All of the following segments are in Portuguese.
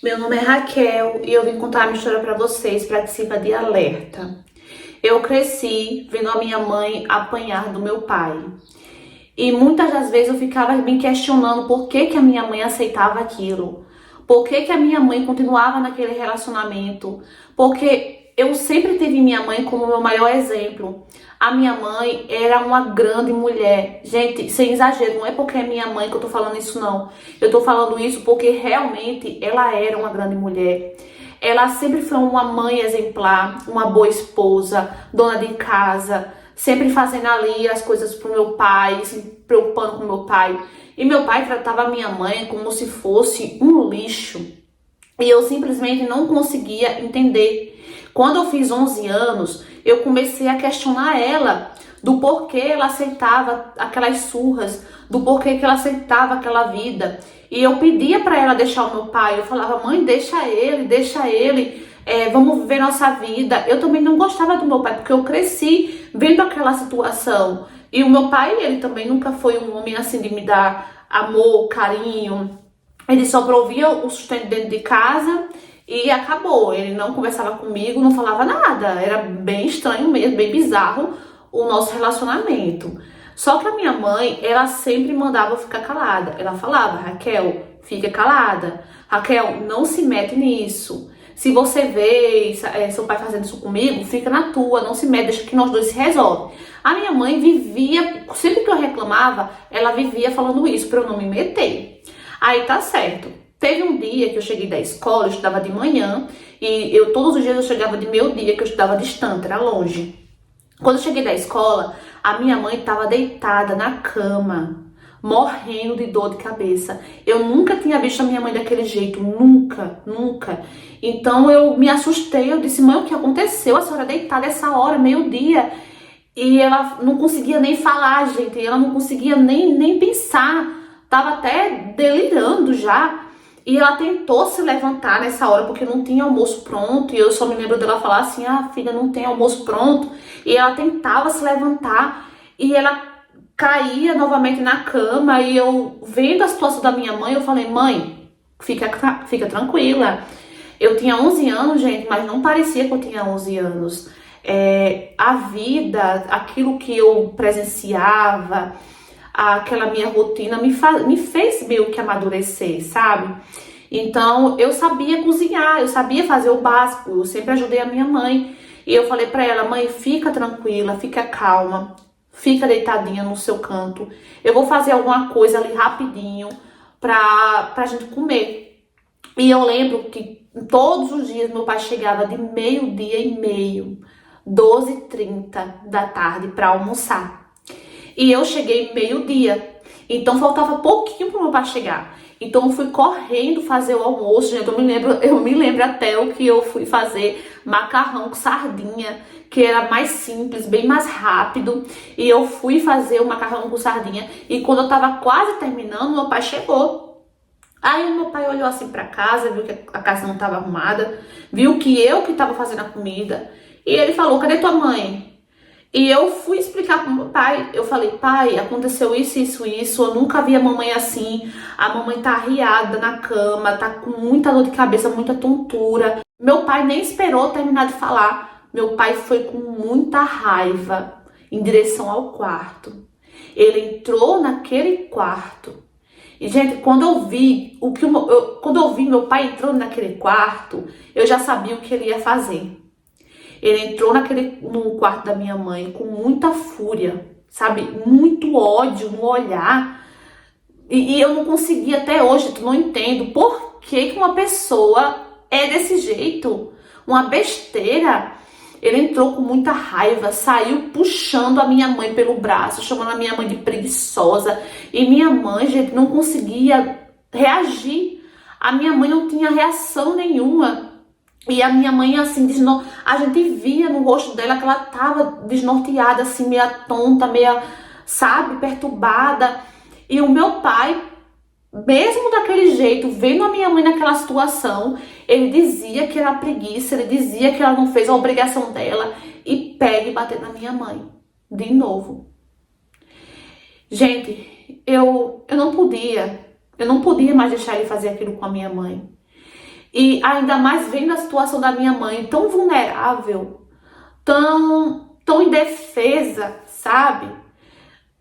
Meu nome é Raquel e eu vim contar uma história para vocês para que sirva de alerta. Eu cresci vendo a minha mãe apanhar do meu pai. E muitas das vezes eu ficava me questionando por que que a minha mãe aceitava aquilo. Por que que a minha mãe continuava naquele relacionamento? Porque eu sempre tive minha mãe como meu maior exemplo. A minha mãe era uma grande mulher. Gente, sem exagero, não é porque é minha mãe que eu tô falando isso, não. Eu tô falando isso porque realmente ela era uma grande mulher. Ela sempre foi uma mãe exemplar, uma boa esposa, dona de casa, sempre fazendo ali as coisas pro meu pai, se preocupando com meu pai. E meu pai tratava a minha mãe como se fosse um lixo. E eu simplesmente não conseguia entender. Quando eu fiz 11 anos, eu comecei a questionar ela do porquê ela aceitava aquelas surras, do porquê que ela aceitava aquela vida. E eu pedia para ela deixar o meu pai. Eu falava, mãe, deixa ele, vamos viver nossa vida. Eu também não gostava do meu pai, porque eu cresci vendo aquela situação. E o meu pai, ele também nunca foi um homem assim de me dar amor, carinho. Ele só provia o sustento dentro de casa e acabou. Ele não conversava comigo, não falava nada. Era bem estranho mesmo, bem bizarro o nosso relacionamento. Só que a minha mãe, ela sempre mandava eu ficar calada. Ela falava, Raquel, fica calada. Raquel, não se mete nisso. Se você vê seu pai fazendo isso comigo, fica na tua, não se mete, deixa que nós dois se resolve. A minha mãe vivia, sempre que eu reclamava, ela vivia falando isso para eu não me meter. Aí tá certo. Teve um dia que eu cheguei da escola, eu estudava de manhã, e todos os dias eu chegava de meio-dia, que eu estudava distante, era longe. Quando eu cheguei da escola, a minha mãe estava deitada na cama, morrendo de dor de cabeça. Eu nunca tinha visto a minha mãe daquele jeito, nunca, nunca. Então eu me assustei, eu disse, mãe, o que aconteceu? A senhora deitada essa hora, meio-dia. E ela não conseguia nem falar, gente, ela não conseguia nem pensar, tava até delirando já. E ela tentou se levantar nessa hora porque não tinha almoço pronto. E eu só me lembro dela falar assim: ah, filha, não tem almoço pronto. E ela tentava se levantar e ela caía novamente na cama. E eu, vendo a situação da minha mãe, eu falei: mãe, fica tranquila. Eu tinha 11 anos, gente, mas não parecia que eu tinha 11 anos. A vida, aquilo que eu presenciava, aquela minha rotina me fez meio que amadurecer, sabe? Então eu sabia cozinhar, eu sabia fazer o básico, eu sempre ajudei a minha mãe. E eu falei pra ela, mãe, fica tranquila, fica calma, fica deitadinha no seu canto. Eu vou fazer alguma coisa ali rapidinho pra gente comer. E eu lembro que todos os dias meu pai chegava de meio-dia e meio, 12h30 da tarde para almoçar. E eu cheguei meio-dia. Então faltava pouquinho pro meu pai chegar. Então eu fui correndo fazer o almoço, gente. Eu me lembro até o que eu fui fazer macarrão com sardinha, que era mais simples, bem mais rápido. E eu fui fazer o macarrão com sardinha. E quando eu tava quase terminando, meu pai chegou. Aí o meu pai olhou assim pra casa, viu que a casa não estava arrumada, viu que eu que estava fazendo a comida. E ele falou, cadê tua mãe? E eu fui explicar pro meu pai. Eu falei, pai, aconteceu isso, isso, isso. Eu nunca vi a mamãe assim. A mamãe tá arriada na cama, tá com muita dor de cabeça, muita tontura. Meu pai nem esperou terminar de falar. Meu pai foi com muita raiva em direção ao quarto. Ele entrou naquele quarto. E, gente, quando eu vi quando eu vi meu pai entrando naquele quarto, eu já sabia o que ele ia fazer. Ele entrou no quarto da minha mãe com muita fúria, sabe? Muito ódio no olhar. E eu não conseguia até hoje, tu não entendo por que que uma pessoa é desse jeito. Uma besteira. Ele entrou com muita raiva, saiu puxando a minha mãe pelo braço, chamando a minha mãe de preguiçosa. E minha mãe, gente, não conseguia reagir. A minha mãe não tinha reação nenhuma. E a minha mãe, assim, a gente via no rosto dela que ela tava desnorteada, assim, meia tonta, meia, sabe, perturbada. E o meu pai, mesmo daquele jeito, vendo a minha mãe naquela situação, ele dizia que era preguiça, ele dizia que ela não fez a obrigação dela e pega e bater na minha mãe, de novo. Gente, eu não podia mais deixar ele fazer aquilo com a minha mãe. E ainda mais vendo a situação da minha mãe tão vulnerável, tão indefesa, sabe?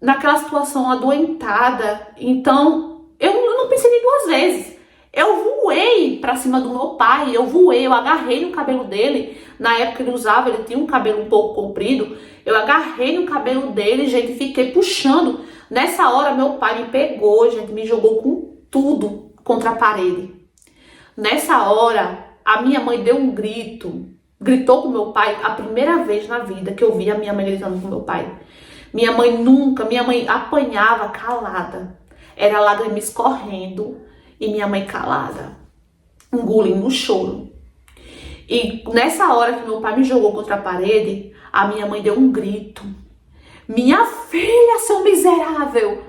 Naquela situação adoentada. Então, eu não pensei nem duas vezes. Eu voei pra cima do meu pai, eu agarrei no cabelo dele. Na época ele tinha um cabelo um pouco comprido. Eu agarrei no cabelo dele, gente, e fiquei puxando. Nessa hora, meu pai me pegou, gente, me jogou com tudo contra a parede. Nessa hora, a minha mãe deu um grito, gritou com meu pai, a primeira vez na vida que eu vi a minha mãe gritando com meu pai. Minha mãe apanhava calada, era lágrima escorrendo e minha mãe calada, engolindo o choro. E nessa hora que meu pai me jogou contra a parede, a minha mãe deu um grito. Minha filha, seu miserável!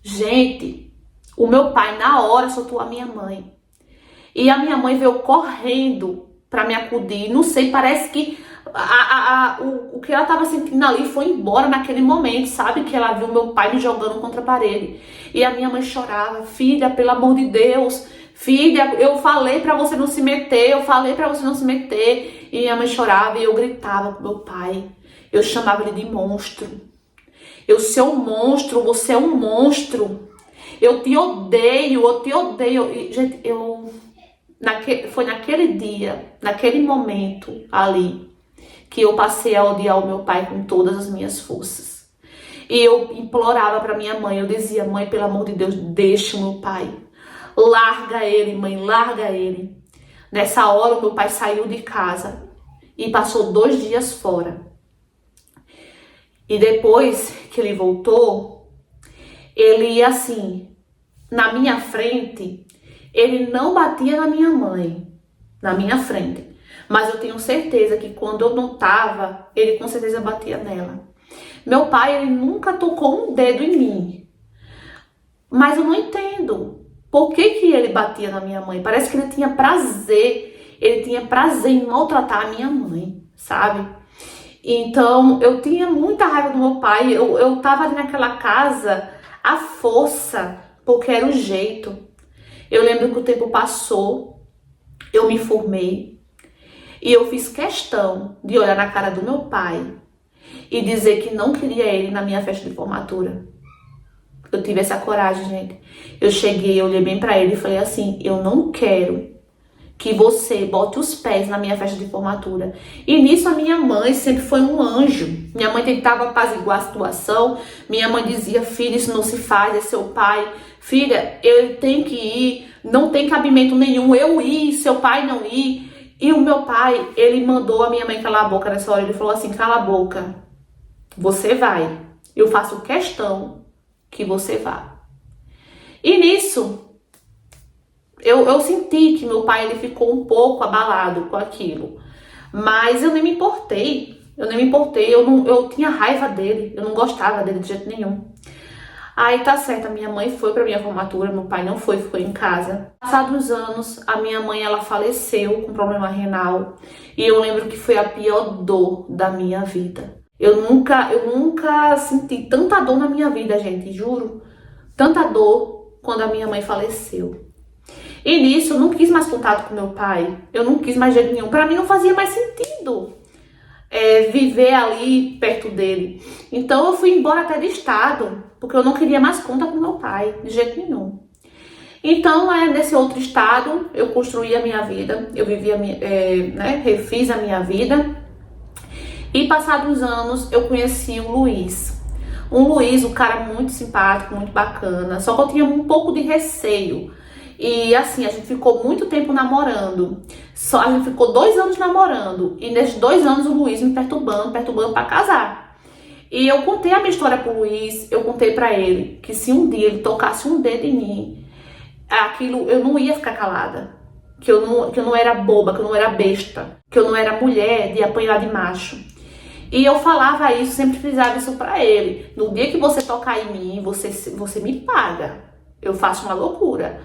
Gente, o meu pai na hora soltou a minha mãe. E a minha mãe veio correndo pra me acudir. Não sei, parece que o que ela tava sentindo ali foi embora naquele momento, sabe? Que ela viu meu pai me jogando contra a parede. E a minha mãe chorava. Filha, pelo amor de Deus. Filha, eu falei pra você não se meter. Eu falei pra você não se meter. E minha mãe chorava e eu gritava pro meu pai. Eu chamava ele de monstro. Eu sou um monstro, você é um monstro. Eu te odeio, eu te odeio. E, gente, foi naquele dia, naquele momento ali, que eu passei a odiar o meu pai com todas as minhas forças. E eu implorava para minha mãe, eu dizia, mãe, pelo amor de Deus, deixa o meu pai. Larga ele, mãe, larga ele. Nessa hora, o meu pai saiu de casa e passou 2 dias fora. E depois que ele voltou, ele ia assim, na minha frente, ele não batia na minha mãe, na minha frente. Mas eu tenho certeza que quando eu não tava, ele com certeza batia nela. Meu pai, ele nunca tocou um dedo em mim. Mas eu não entendo por que ele batia na minha mãe. Parece que ele tinha prazer em maltratar a minha mãe, sabe? Então, eu tinha muita raiva do meu pai. Eu tava ali naquela casa à força, porque era o jeito. Eu lembro que o tempo passou, eu me formei e eu fiz questão de olhar na cara do meu pai e dizer que não queria ele na minha festa de formatura. Eu tive essa coragem, gente. Eu cheguei, eu olhei bem pra ele e falei assim, eu não quero que você bote os pés na minha festa de formatura. E nisso a minha mãe sempre foi um anjo. Minha mãe tentava apaziguar a situação. Minha mãe dizia, filha, isso não se faz, é seu pai. Filha, ele tem que ir, não tem cabimento nenhum eu ir, seu pai não ir. E o meu pai, ele mandou a minha mãe calar a boca nessa hora. Ele falou assim, cala a boca, você vai. Eu faço questão que você vá. E nisso, eu senti que meu pai ele ficou um pouco abalado com aquilo. Mas eu nem me importei. Eu tinha raiva dele. Eu não gostava dele de jeito nenhum. Aí tá certo, a minha mãe foi pra minha formatura, meu pai não foi, ficou em casa. Passados anos, a minha mãe ela faleceu com problema renal. E eu lembro que foi a pior dor da minha vida. Eu nunca senti tanta dor na minha vida, gente, juro. Tanta dor quando a minha mãe faleceu. E nisso, eu não quis mais contato com meu pai. Eu não quis mais jeito nenhum. Pra mim não fazia mais sentido viver ali perto dele. Então eu fui embora até de estado, porque eu não queria mais contato com meu pai, de jeito nenhum. Então, nesse outro estado, eu construí a minha vida. Eu vivi refiz a minha vida. E passados anos, eu conheci o Luiz. Um cara muito simpático, muito bacana. Só que eu tinha um pouco de receio. E assim, a gente ficou muito tempo namorando. A gente ficou 2 anos namorando. E nesses 2 anos o Luiz me perturbando pra casar. E eu contei a minha história pro Luiz. Eu contei pra ele que se um dia ele tocasse um dedo em mim, aquilo eu não ia ficar calada. Que eu não era boba, que eu não era besta. Que eu não era mulher de apanhar de macho. E eu falava isso, sempre frisava isso pra ele. No dia que você tocar em mim, você me paga. Eu faço uma loucura.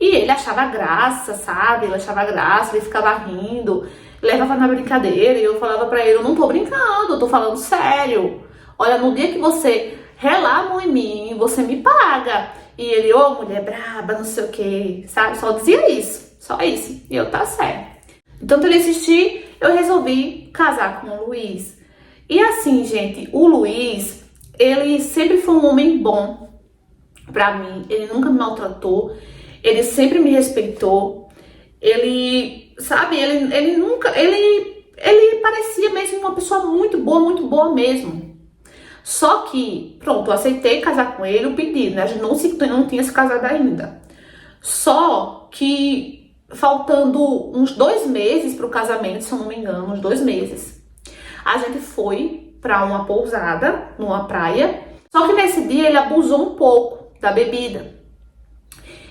E ele achava graça, sabe? Ele achava graça, ele ficava rindo, levava na brincadeira. E eu falava pra ele, eu não tô brincando, eu tô falando sério. Olha, no dia que você relar a mão em mim, você me paga. E ele, mulher braba, não sei o que, sabe? Só dizia isso. Só isso. E eu, tá certo. Então, ele insistir, eu resolvi casar com o Luiz. E assim, gente, o Luiz, ele sempre foi um homem bom pra mim. Ele nunca me maltratou. Ele sempre me respeitou. Ele, sabe, ele nunca... Ele parecia mesmo uma pessoa muito boa mesmo. Só que, pronto, eu aceitei casar com ele, o pedido, né? A gente não tinha se casado ainda. Só que, faltando uns 2 meses pro casamento, se eu não me engano, uns 2 meses, a gente foi pra uma pousada, numa praia. Só que nesse dia ele abusou um pouco da bebida.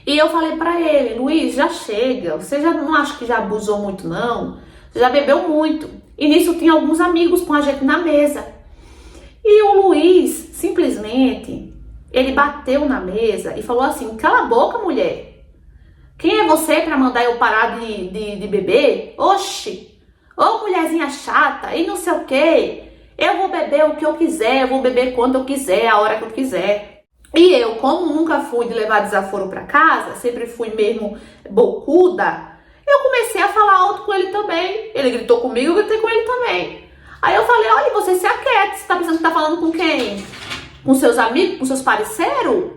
E eu falei pra ele, Luiz, já chega, você já não acha que já abusou muito não? Você já bebeu muito. E nisso tinha alguns amigos com a gente na mesa. E o Luiz, simplesmente, ele bateu na mesa e falou assim, cala a boca, mulher. Quem é você pra mandar eu parar de beber? Oxi, ô mulherzinha chata, e não sei o quê. Eu vou beber o que eu quiser, eu vou beber quando eu quiser, a hora que eu quiser. E eu, como nunca fui de levar desaforo pra casa, sempre fui mesmo bocuda, eu comecei a falar alto com ele também. Ele gritou comigo, eu gritei com ele também. Aí eu falei, olha, você se aquieta, você tá pensando que tá falando com quem? Com seus amigos, com seus parceiros?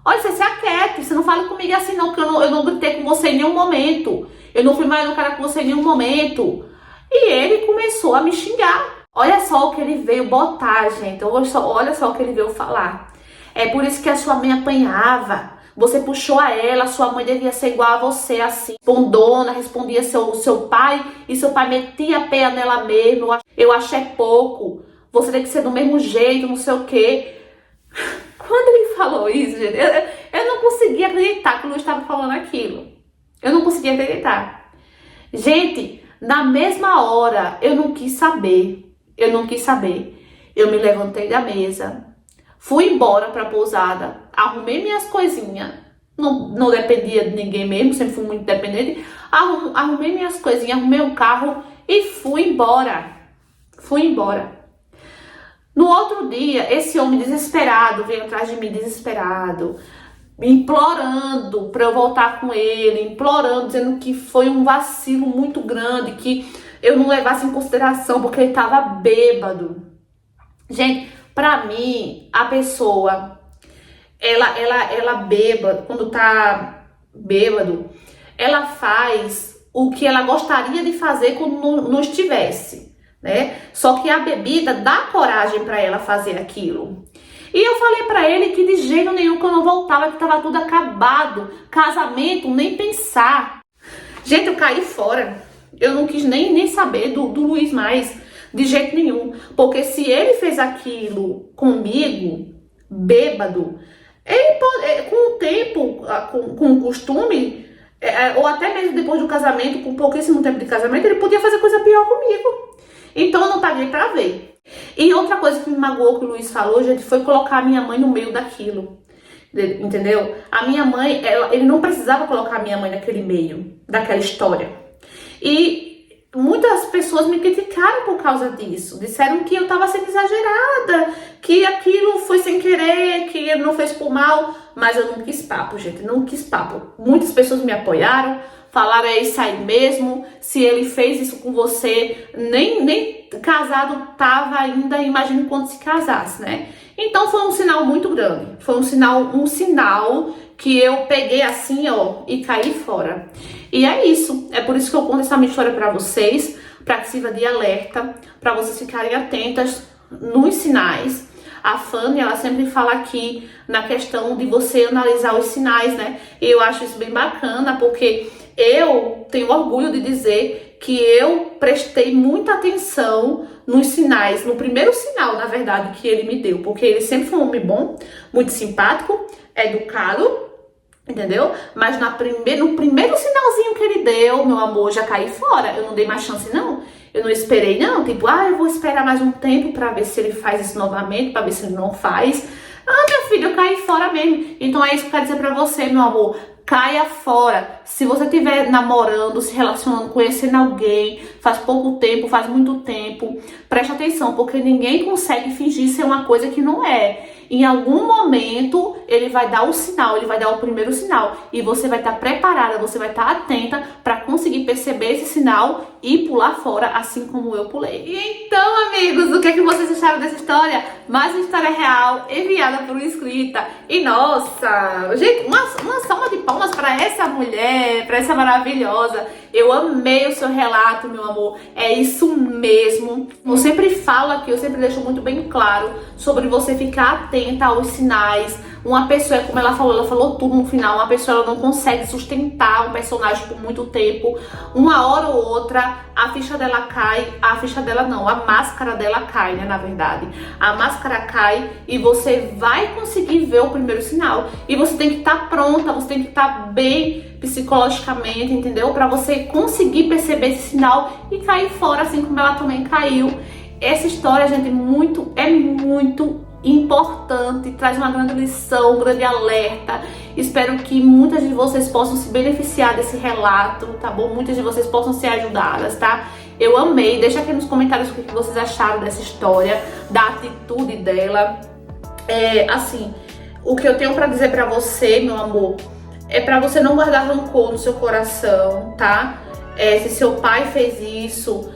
Olha, você se aquieta, você não fala comigo assim não, porque eu não gritei com você em nenhum momento. Eu não fui mais no cara com você em nenhum momento. E ele começou a me xingar. Olha só o que ele veio botar, gente. Olha só o que ele veio falar. É por isso que a sua mãe apanhava. Você puxou a ela, sua mãe devia ser igual a você, assim. Bondona, respondia seu pai, e seu pai metia a pé nela mesmo. Eu achei pouco. Você tem que ser do mesmo jeito, não sei o quê. Quando ele falou isso, gente, eu não conseguia acreditar que o Luiz estava falando aquilo. Eu não conseguia acreditar. Gente, na mesma hora, eu não quis saber. Eu me levantei da mesa. Fui embora pra pousada, arrumei minhas coisinhas, não dependia de ninguém mesmo, sempre fui muito dependente. Arrumei minhas coisinhas, arrumei um carro e fui embora. No outro dia, esse homem desesperado veio atrás de mim, desesperado, implorando pra eu voltar com ele, implorando, dizendo que foi um vacilo muito grande, que eu não levasse em consideração porque ele tava bêbado. Gente, pra mim, a pessoa, ela bêbada, quando tá bêbado, ela faz o que ela gostaria de fazer quando não estivesse, né? Só que a bebida dá coragem pra ela fazer aquilo. E eu falei pra ele que de jeito nenhum que eu não voltava, que tava tudo acabado, casamento, nem pensar. Gente, eu caí fora. Eu não quis nem saber do Luiz mais. De jeito nenhum, porque se ele fez aquilo comigo, bêbado, ele pode, com o tempo, com o costume, ou até mesmo depois do casamento, com pouquíssimo tempo de casamento, ele podia fazer coisa pior comigo. Então eu não paguei pra ver. E outra coisa que me magoou que o Luiz falou, gente, foi colocar a minha mãe no meio daquilo. Entendeu? A minha mãe, ele não precisava colocar a minha mãe naquele meio, daquela história. E muitas pessoas me criticaram por causa disso. Disseram que eu tava sendo exagerada, que aquilo foi sem querer, que ele não fez por mal. Mas eu não quis papo, gente, não quis papo. Muitas pessoas me apoiaram, falaram, é isso aí mesmo. Se ele fez isso com você, nem casado tava ainda, imagine quando se casasse, né? Então foi um sinal muito grande. Foi um sinal que eu peguei assim, ó, e caí fora. E é isso. É por isso que eu conto essa minha história pra vocês, pra que sirva de alerta, pra vocês ficarem atentas nos sinais. A Fanny, ela sempre fala aqui na questão de você analisar os sinais, né? E eu acho isso bem bacana, porque eu tenho orgulho de dizer que eu prestei muita atenção nos sinais, no primeiro sinal, na verdade, que ele me deu, porque ele sempre foi um homem bom, muito simpático, educado, entendeu? Mas no primeiro sinalzinho que ele deu, meu amor, já caí fora, eu não dei mais chance não, eu não esperei não, tipo, eu vou esperar mais um tempo pra ver se ele faz isso novamente, pra ver se ele não faz. Meu filho, eu caí fora mesmo. Então é isso que eu quero dizer pra você, meu amor. Caia fora. Se você estiver namorando, se relacionando, conhecendo alguém, faz pouco tempo, faz muito tempo, preste atenção, porque ninguém consegue fingir ser uma coisa que não é. em algum momento ele vai dar o sinal, ele vai dar o primeiro sinal. E você vai estar preparada, você vai estar atenta para conseguir perceber esse sinal e pular fora, assim como eu pulei. E então, amigos, o que é que vocês acharam dessa história? Mais uma história real, enviada por uma inscrita. E nossa, gente, uma salva de palmas para essa mulher, para essa maravilhosa. Eu amei o seu relato, meu amor. É isso mesmo. Eu sempre falo aqui, eu sempre deixo muito bem claro sobre você ficar atenta aos sinais. Uma pessoa, como ela falou tudo no final, uma pessoa ela não consegue sustentar um personagem por muito tempo. Uma hora ou outra, a ficha dela cai, a ficha dela não, a máscara dela cai, né, na verdade. A máscara cai e você vai conseguir ver o primeiro sinal. E você tem que estar pronta, você tem que estar bem psicologicamente, entendeu? Pra você conseguir perceber esse sinal e cair fora, assim como ela também caiu. Essa história, gente, é muito importante, traz uma grande lição, um grande alerta. Espero que muitas de vocês possam se beneficiar desse relato, tá bom? Muitas de vocês possam ser ajudadas, tá? Eu amei. Deixa aqui nos comentários o que vocês acharam dessa história, da atitude dela. Assim, o que eu tenho pra dizer pra você, meu amor, é pra você não guardar rancor no seu coração, tá? Se seu pai fez isso,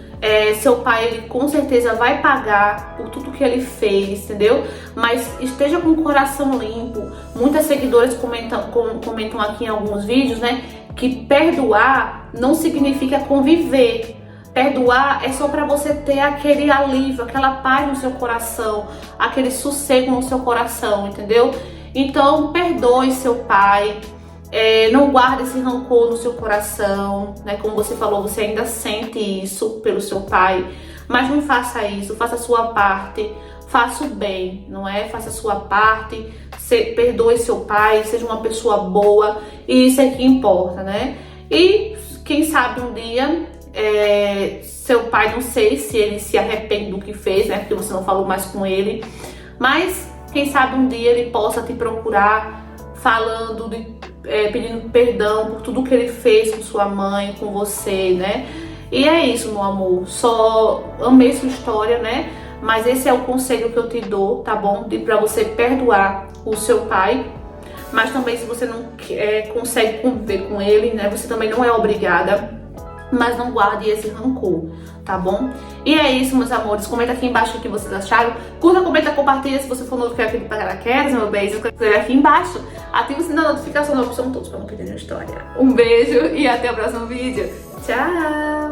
seu pai, ele com certeza vai pagar por tudo que ele fez, entendeu? Mas esteja com o coração limpo. Muitas seguidoras comentam aqui em alguns vídeos, né, que perdoar não significa conviver. Perdoar é só para você ter aquele alívio, aquela paz no seu coração, aquele sossego no seu coração, entendeu? Então, perdoe seu pai. Não guarde esse rancor no seu coração, né? Como você falou, você ainda sente isso pelo seu pai, mas não faça isso, faça a sua parte, faça o bem, não é? Faça a sua parte, perdoe seu pai, seja uma pessoa boa, e isso é que importa, né? E quem sabe um dia, seu pai, não sei se ele se arrepende do que fez, né? Porque você não falou mais com ele, mas quem sabe um dia ele possa te procurar falando pedindo perdão por tudo que ele fez com sua mãe, com você, né? E é isso, meu amor. Só amei sua história, né? Mas esse é o conselho que eu te dou, tá bom? Pra você perdoar o seu pai. Mas também, se você não consegue conviver com ele, né? Você também não é obrigada. Mas não guarde esse rancor, tá bom? E é isso, meus amores. Comenta aqui embaixo o que vocês acharam. Curta, comenta, compartilha. Se você for novo aqui do Paraquedas, meu beijo, inscreve aqui embaixo. Ative o sininho da notificação da opção todos para não perder a história. Um beijo e até o próximo vídeo. Tchau!